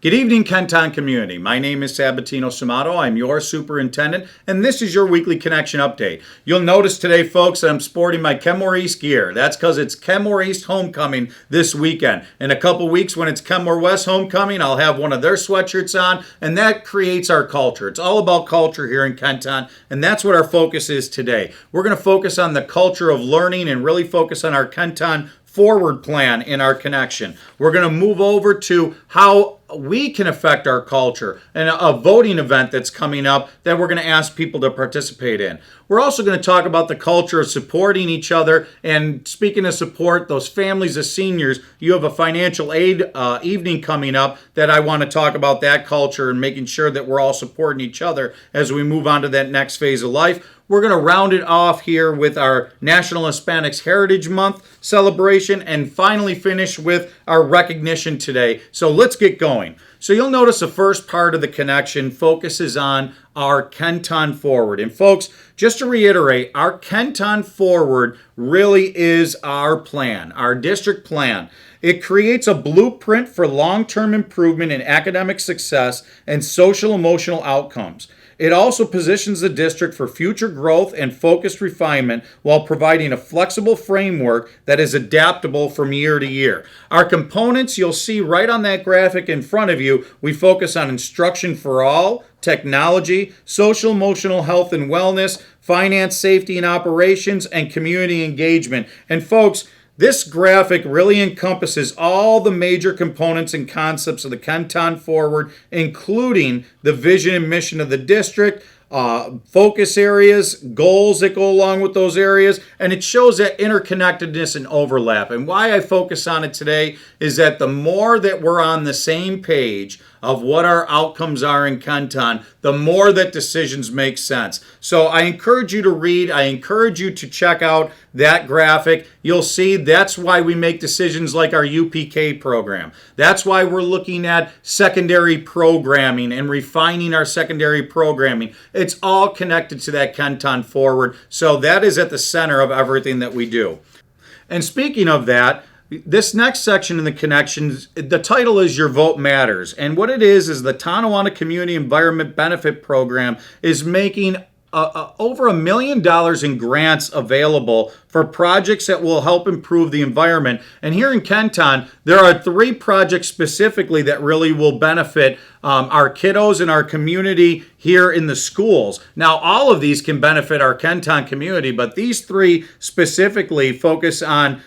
Good evening, Kenton community. My name is Sabatino Samato. I'm your superintendent, and this is your weekly connection update. You'll notice today, folks, that I'm sporting my Kenmore East gear. That's because it's Kenmore East homecoming this weekend. In a couple weeks, when it's Kenmore West homecoming, I'll have one of their sweatshirts on, and that creates our culture. It's all about culture here in Kenton, and that's what our focus is today. We're going to focus on the culture of learning and really focus on our Kenton forward plan in our connection. We're going to move over to how we can affect our culture and a voting event that's coming up that we're going to ask people to participate in. We're also going to talk about the culture of supporting each other. And speaking of support, those families of seniors, you have a financial aid evening coming up that I want to talk about that culture and making sure that we're all supporting each other as we move on to that next phase of life. We're going to round it off here with our National Hispanics Heritage Month celebration and finally finish with our recognition today. So let's get going. So you'll notice the first part of the connection focuses on our Kenton Forward. And folks, just to reiterate, our Kenton Forward really is our plan, our district plan. It creates a blueprint for long-term improvement in academic success and social-emotional outcomes. It also positions the district for future growth and focused refinement while providing a flexible framework that is adaptable from year to year. Our components, you'll see right on that graphic in front of you, we focus on instruction for all, technology, social emotional health and wellness, finance, safety and operations, and community engagement. And folks, this graphic really encompasses all the major components and concepts of the Kenton Forward, including the vision and mission of the district, focus areas, goals that go along with those areas, and it shows that interconnectedness and overlap. And why I focus on it today is that the more that we're on the same page of what our outcomes are in Kenton, the more that decisions make sense. So I encourage you to read. I encourage you to check out that graphic. You'll see that's why we make decisions like our UPK program. That's why we're looking at secondary programming and refining our secondary programming. It's all connected to that Kenton Forward. So that is at the center of everything that we do. And speaking of that, this next section in the connections, the title is Your Vote Matters. And what it is the Tonawanda Community Environment Benefit Program is making over $1 million in grants available for projects that will help improve the environment. And here in Kenton, there are 3 projects specifically that really will benefit our kiddos and our community here in the schools. Now, all of these can benefit our Kenton community, but these 3 specifically focus on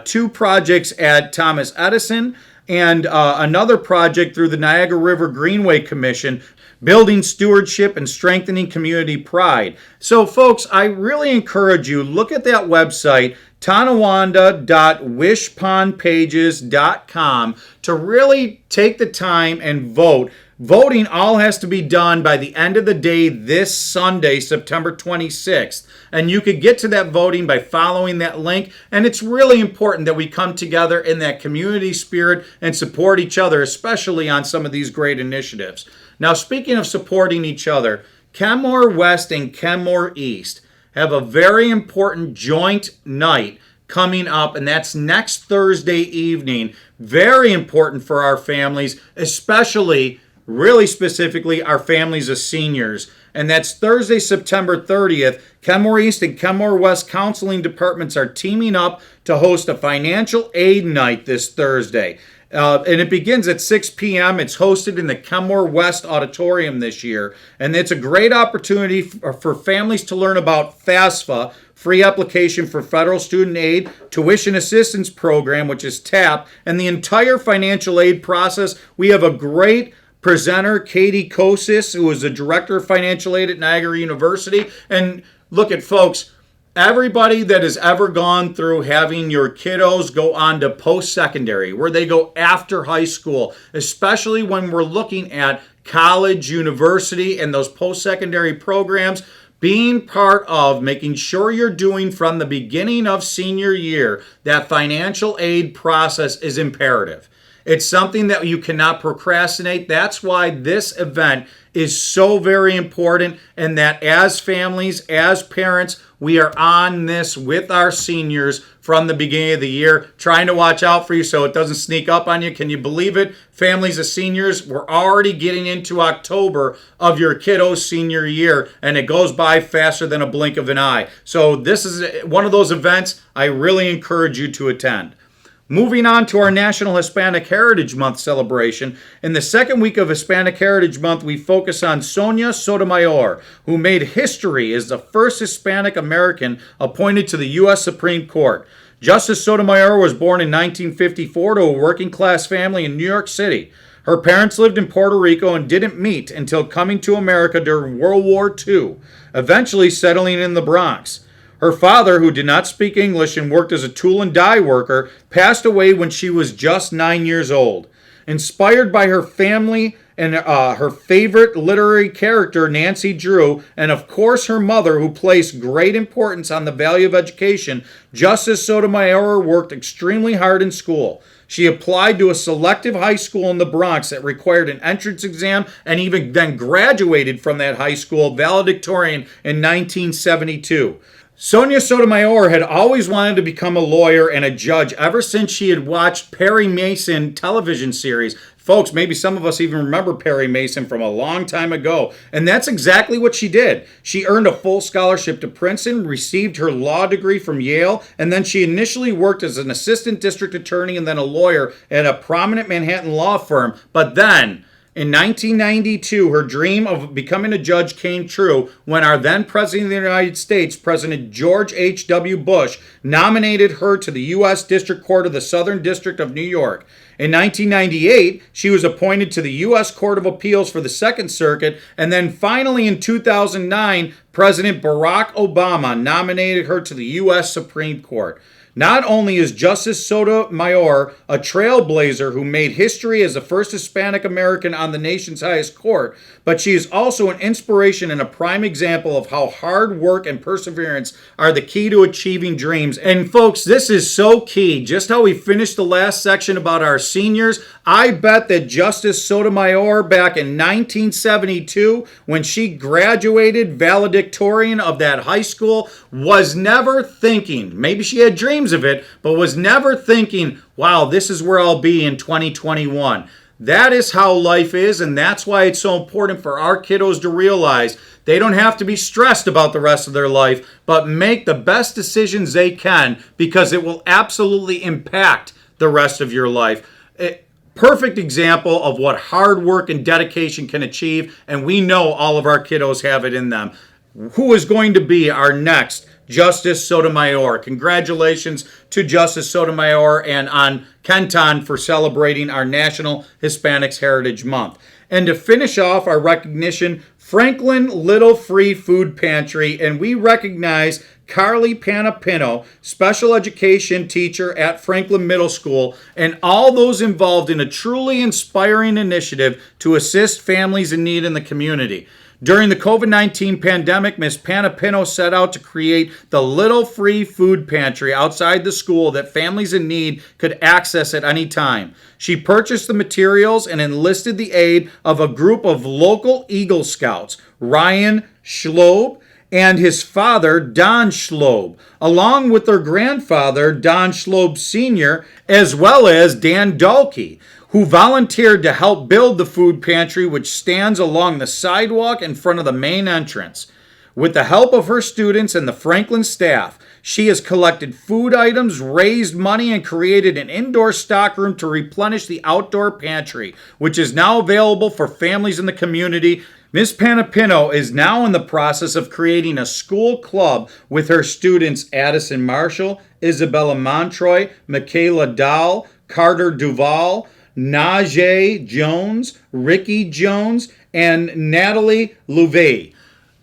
2 projects at Thomas Edison and another project through the Niagara River Greenway Commission, building stewardship and strengthening community pride. So folks, I really encourage you, look at that website, tonawanda.wishpondpages.com, to really take the time and vote. Voting all has to be done by the end of the day this Sunday, September 26th. And you could get to that voting by following that link. And it's really important that we come together in that community spirit and support each other, especially on some of these great initiatives. Now, speaking of supporting each other, Kenmore West and Kenmore East have a very important joint night coming up, and that's next Thursday evening. Very important for our families, especially, really specifically, our families of seniors. And that's Thursday, September 30th. Kenmore East and Kenmore West counseling departments are teaming up to host a financial aid night this Thursday. And it begins at 6 p.m. It's hosted in the Kenmore West Auditorium this year. And it's a great opportunity for families to learn about FAFSA, free application for federal student aid, tuition assistance program, which is TAP, and the entire financial aid process. We have a great presenter, Katie Kosis, who is the director of financial aid at Niagara University. And look at folks, everybody that has ever gone through having your kiddos go on to post-secondary, where they go after high school, especially when we're looking at college, university, and those post-secondary programs, being part of making sure you're doing from the beginning of senior year, that financial aid process is imperative. It's something that you cannot procrastinate. That's why this event is so very important, and that as families, as parents, we are on this with our seniors from the beginning of the year, trying to watch out for you so it doesn't sneak up on you. Can you believe it? Families of seniors, we're already getting into October of your kiddo's senior year, and it goes by faster than a blink of an eye. So this is one of those events I really encourage you to attend. Moving on to our National Hispanic Heritage Month celebration. In the second week of Hispanic Heritage Month, we focus on Sonia Sotomayor, who made history as the first Hispanic American appointed to the U.S. Supreme Court. Justice Sotomayor was born in 1954 to a working-class family in New York City. Her parents lived in Puerto Rico and didn't meet until coming to America during World War II, eventually settling in the Bronx. Her father, who did not speak English and worked as a tool and die worker, passed away when she was just 9 years old. Inspired by her family and her favorite literary character, Nancy Drew, and of course her mother, who placed great importance on the value of education, Justice Sotomayor worked extremely hard in school. She applied to a selective high school in the Bronx that required an entrance exam and even then graduated from that high school valedictorian in 1972. Sonia Sotomayor had always wanted to become a lawyer and a judge ever since she had watched Perry Mason television series. Folks, maybe some of us even remember Perry Mason from a long time ago. And that's exactly what she did. She earned a full scholarship to Princeton, received her law degree from Yale, and then she initially worked as an assistant district attorney and then a lawyer at a prominent Manhattan law firm. But then, in 1992, her dream of becoming a judge came true when our then President of the United States, President George H.W. Bush, nominated her to the U.S. District Court of the Southern District of New York. In 1998, she was appointed to the U.S. Court of Appeals for the Second Circuit, and then finally in 2009, President Barack Obama nominated her to the U.S. Supreme Court. Not only is Justice Sotomayor a trailblazer who made history as the first Hispanic American on the nation's highest court, but she is also an inspiration and a prime example of how hard work and perseverance are the key to achieving dreams. And folks, this is so key. Just how we finished the last section about our seniors, I bet that Justice Sotomayor back in 1972, when she graduated valedictorian of that high school, was never thinking, maybe she had dreams of it, but was never thinking, wow, this is where I'll be in 2021. That is how life is, and that's why it's so important for our kiddos to realize they don't have to be stressed about the rest of their life, but make the best decisions they can, because it will absolutely impact the rest of your life. Perfect example of what hard work and dedication can achieve, and we know all of our kiddos have it in them. Who is going to be our next Justice Sotomayor? Congratulations to Justice Sotomayor and on Kenton for celebrating our National Hispanics Heritage Month. And to finish off our recognition, Franklin Little Free Food Pantry, and we recognize Carly Panapino, special education teacher at Franklin Middle School, and all those involved in a truly inspiring initiative to assist families in need in the community. During the COVID-19 pandemic, Ms. Panapino set out to create the Little Free Food Pantry outside the school that families in need could access at any time. She purchased the materials and enlisted the aid of a group of local Eagle Scouts, Ryan Schlob and his father, Don Schlob, along with their grandfather, Don Schlob Sr., as well as Dan Dalkey, who volunteered to help build the food pantry, which stands along the sidewalk in front of the main entrance. With the help of her students and the Franklin staff, she has collected food items, raised money, and created an indoor stockroom to replenish the outdoor pantry, which is now available for families in the community. Ms. Panapino is now in the process of creating a school club with her students Addison Marshall, Isabella Montroy, Michaela Dahl, Carter Duval, Najee Jones, Ricky Jones, and Natalie Louvet.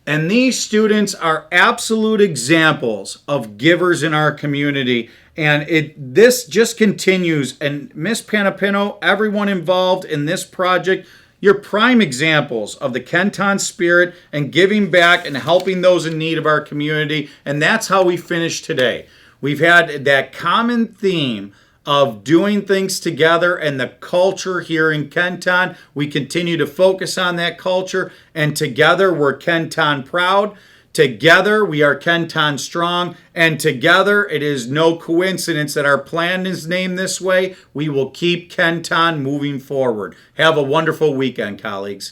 And these students are absolute examples of givers in our community. And this just continues. And Miss Panapino, everyone involved in this project, you're prime examples of the Kenton spirit and giving back and helping those in need of our community. And that's how we finish today. We've had that common theme of doing things together and the culture here in Kenton. We continue to focus on that culture, and together we're Kenton proud. Together we are Kenton strong, and together it is no coincidence that our plan is named this way. We will keep Kenton moving forward. Have a wonderful weekend, colleagues.